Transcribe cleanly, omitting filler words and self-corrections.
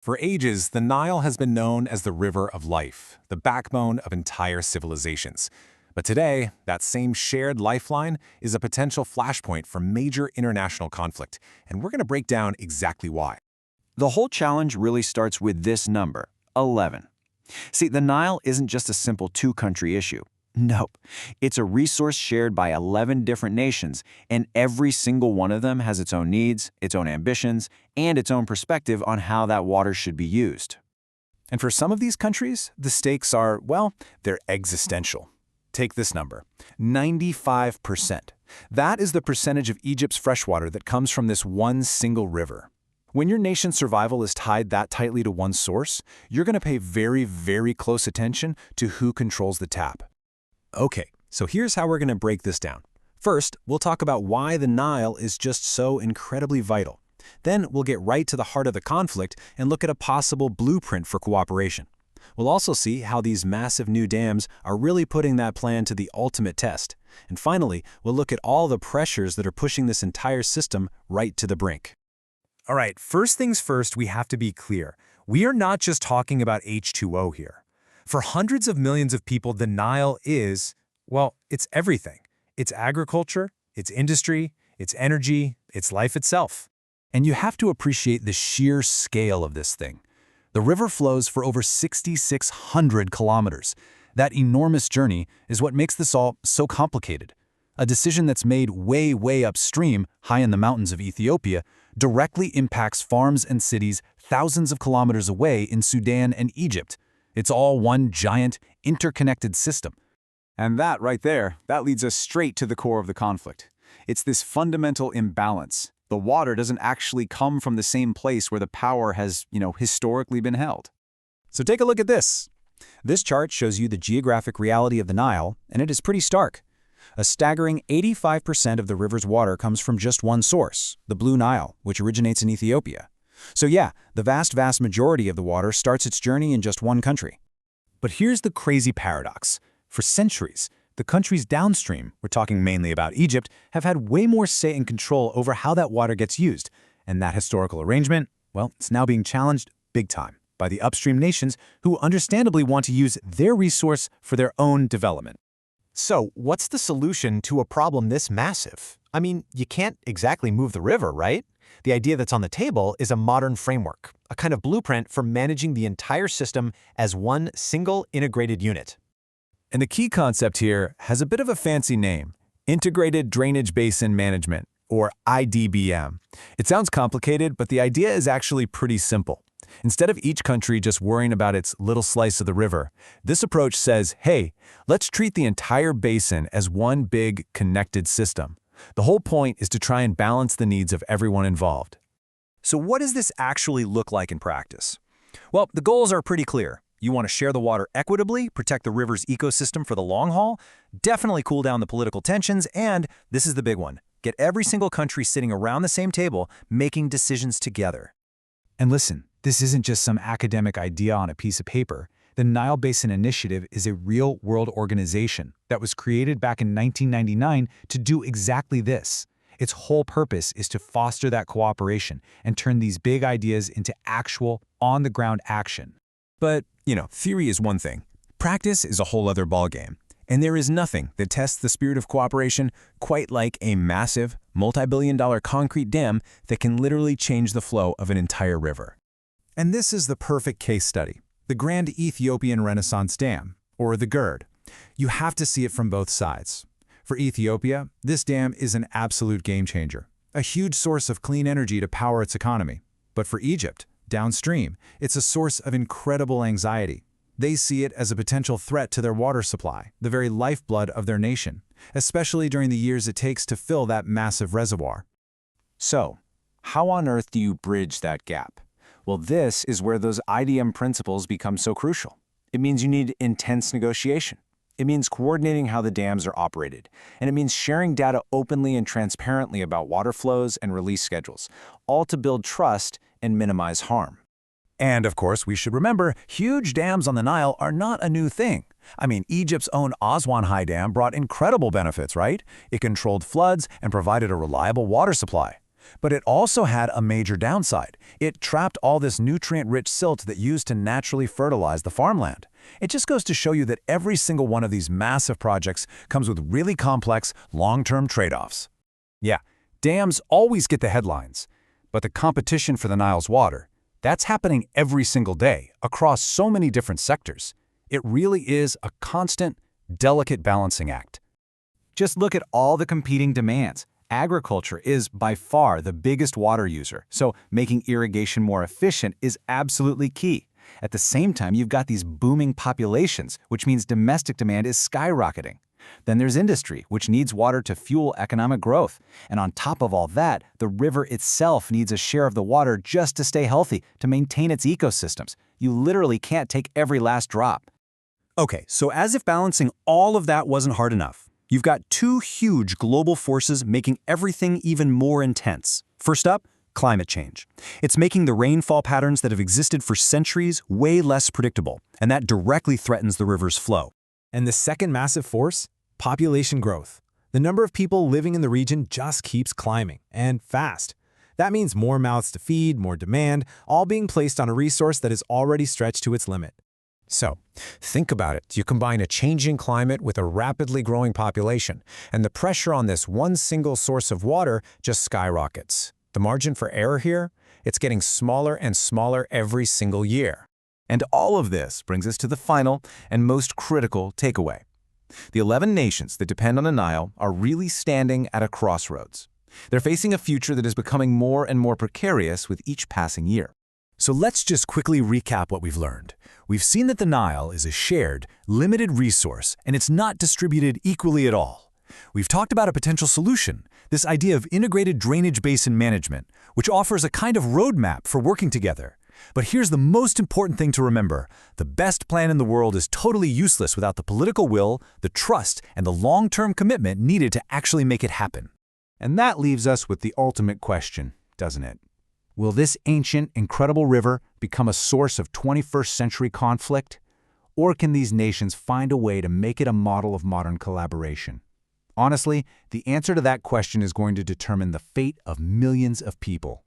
For ages, the Nile has been known as the river of life, the backbone of entire civilizations. But today, that same shared lifeline is a potential flashpoint for major international conflict, and we're going to break down exactly why. The whole challenge really starts with this number, 11. See, the Nile isn't just a simple two-country issue. Nope. It's a resource shared by 11 different nations, and every single one of them has its own needs, its own ambitions, and its own perspective on how that water should be used. And for some of these countries, the stakes are, well, they're existential. Take this number, 95%. That is the percentage of Egypt's freshwater that comes from this one single river. When your nation's survival is tied that tightly to one source, you're going to pay very, very close attention to who controls the tap. Okay, so here's how we're going to break this down. First, we'll talk about why the Nile is just so incredibly vital. Then we'll get right to the heart of the conflict and look at a possible blueprint for cooperation. We'll also see how these massive new dams are really putting that plan to the ultimate test. And finally, we'll look at all the pressures that are pushing this entire system right to the brink. All right, first things first, we have to be clear. We are not just talking about H2O here. For hundreds of millions of people, the Nile is, well, it's everything. It's agriculture, it's industry, it's energy, it's life itself. And you have to appreciate the sheer scale of this thing. The river flows for over 6,600 kilometers. That enormous journey is what makes this all so complicated. A decision that's made way, way upstream, high in the mountains of Ethiopia, directly impacts farms and cities thousands of kilometers away in Sudan and Egypt. It's all one giant, interconnected system. And that right there, that leads us straight to the core of the conflict. It's this fundamental imbalance. The water doesn't actually come from the same place where the power has, historically been held. So take a look at this. This chart shows you the geographic reality of the Nile, and it is pretty stark. A staggering 85% of the river's water comes from just one source, the Blue Nile, which originates in Ethiopia. So yeah, the vast majority of the water starts its journey in just one country. But here's the crazy paradox. For centuries, the countries downstream, we're talking mainly about Egypt, have had way more say and control over how that water gets used. And that historical arrangement, well, it's now being challenged big time by the upstream nations who understandably want to use their resource for their own development. So, what's the solution to a problem this massive? I mean, you can't exactly move the river, right? The idea that's on the table is a modern framework, a kind of blueprint for managing the entire system as one single integrated unit. And the key concept here has a bit of a fancy name, Integrated Drainage Basin Management, or IDBM. It sounds complicated, but the idea is actually pretty simple. Instead of each country just worrying about its little slice of the river, this approach says, hey, let's treat the entire basin as one big, connected system. The whole point is to try and balance the needs of everyone involved. So what does this actually look like in practice? Well, the goals are pretty clear. You want to share the water equitably, protect the river's ecosystem for the long haul, definitely cool down the political tensions, and this is the big one, get every single country sitting around the same table making decisions together. And listen, this isn't just some academic idea on a piece of paper. The Nile Basin Initiative is a real-world organization that was created back in 1999 to do exactly this. Its whole purpose is to foster that cooperation and turn these big ideas into actual, on-the-ground action. But, theory is one thing. Practice is a whole other ballgame. And there is nothing that tests the spirit of cooperation quite like a massive, multi-billion-dollar concrete dam that can literally change the flow of an entire river. And this is the perfect case study, the Grand Ethiopian Renaissance Dam, or the GERD. You have to see it from both sides. For Ethiopia, this dam is an absolute game changer, a huge source of clean energy to power its economy. But for Egypt, downstream, it's a source of incredible anxiety. They see it as a potential threat to their water supply, the very lifeblood of their nation, especially during the years it takes to fill that massive reservoir. So, how on earth do you bridge that gap? Well, this is where those IDM principles become so crucial. It means you need intense negotiation. It means coordinating how the dams are operated. And it means sharing data openly and transparently about water flows and release schedules, all to build trust and minimize harm. And of course, we should remember, huge dams on the Nile are not a new thing. I mean, Egypt's own Aswan High Dam brought incredible benefits, right? It controlled floods and provided a reliable water supply. But it also had a major downside. It trapped all this nutrient-rich silt that used to naturally fertilize the farmland. It just goes to show you that every single one of these massive projects comes with really complex, long-term trade-offs. Yeah, dams always get the headlines, but the competition for the Nile's water, that's happening every single day across so many different sectors. It really is a constant, delicate balancing act. Just look at all the competing demands. Agriculture is by far the biggest water user, so making irrigation more efficient is absolutely key. At the same time, you've got these booming populations, which means domestic demand is skyrocketing. Then there's industry, which needs water to fuel economic growth. And on top of all that, the river itself needs a share of the water just to stay healthy, to maintain its ecosystems. You literally can't take every last drop. Okay, so as if balancing all of that wasn't hard enough, you've got two huge global forces making everything even more intense. First up, climate change. It's making the rainfall patterns that have existed for centuries way less predictable, and that directly threatens the river's flow. And the second massive force? Population growth. The number of people living in the region just keeps climbing, and fast. That means more mouths to feed, more demand, all being placed on a resource that is already stretched to its limit. So, think about it. You combine a changing climate with a rapidly growing population, and the pressure on this one single source of water just skyrockets. The margin for error here? It's getting smaller and smaller every single year. And all of this brings us to the final and most critical takeaway. The 11 nations that depend on the Nile are really standing at a crossroads. They're facing a future that is becoming more and more precarious with each passing year. So let's just quickly recap what we've learned. We've seen that the Nile is a shared, limited resource, and it's not distributed equally at all. We've talked about a potential solution, this idea of integrated drainage basin management, which offers a kind of roadmap for working together. But here's the most important thing to remember. The best plan in the world is totally useless without the political will, the trust, and the long-term commitment needed to actually make it happen. And that leaves us with the ultimate question, doesn't it? Will this ancient, incredible river become a source of 21st century conflict? Or can these nations find a way to make it a model of modern collaboration? Honestly, the answer to that question is going to determine the fate of millions of people.